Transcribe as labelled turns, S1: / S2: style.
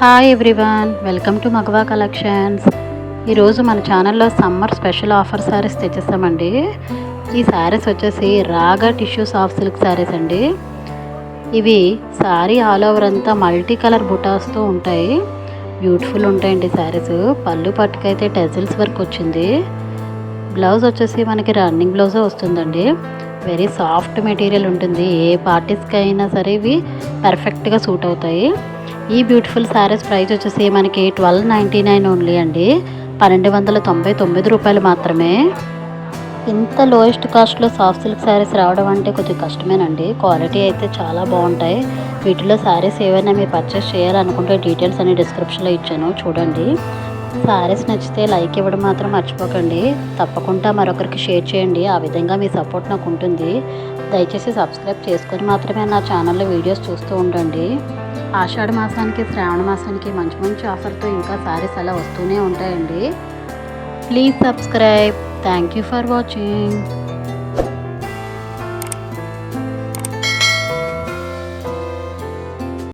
S1: Hi everyone, welcome to Magava collections. ఈరోజు మన ఛానల్లో సమ్మర్ స్పెషల్ ఆఫర్ శారీస్ తెచ్చేస్తామండి. ఈ శారీస్ వచ్చేసి రాగా టిష్యూ సాఫ్ట్ సిల్క్ శారీస్ అండి. ఇవి శారీ ఆల్ ఓవర్ అంతా మల్టీ కలర్ బుటాస్తో ఉంటాయి. బ్యూటిఫుల్ ఉంటాయండి శారీస్. పళ్ళు పట్టుకైతే టెజిల్స్ వర్క్ వచ్చింది. బ్లౌజ్ వచ్చేసి మనకి రన్నింగ్ బ్లౌజే వస్తుందండి. వెరీ సాఫ్ట్ మెటీరియల్ ఉంటుంది. ఏ పార్టీస్కి అయినా సరే ఇవి పర్ఫెక్ట్గా సూట్ అవుతాయి. ఈ బ్యూటిఫుల్ శారీస్ ప్రైస్ వచ్చేసి మనకి 1299 ఓన్లీ అండి. 1299 రూపాయలు మాత్రమే. ఇంత లోయెస్ట్ కాస్ట్లో సాఫ్ట్ సిల్క్ శారీస్ రావడం అంటే కొద్దిగా కష్టమేనండి. క్వాలిటీ అయితే చాలా బాగుంటాయి. వీటిలో శారీస్ ఏవైనా మీరు పర్చేస్ చేయాలనుకుంటే డీటెయిల్స్ అన్ని డిస్క్రిప్షన్లో ఇచ్చాను, చూడండి. శారీస్ నచ్చితే లైక్ ఇవ్వడం మాత్రం మర్చిపోకండి. తప్పకుండా మరొకరికి షేర్ చేయండి. ఆ విధంగా మీ సపోర్ట్ నాకు ఉంటుంది. దయచేసి సబ్స్క్రైబ్ చేసుకొని మాత్రమే నా ఛానల్లో వీడియోస్ చూస్తూ ఉండండి. ఆషాఢ మాసానికి, శ్రావణ మాసానికి మంచి మంచి ఆఫర్తో ఇంకా శారీస్ అలా వస్తూనే ఉంటాయండి. Please subscribe. Thank you for watching.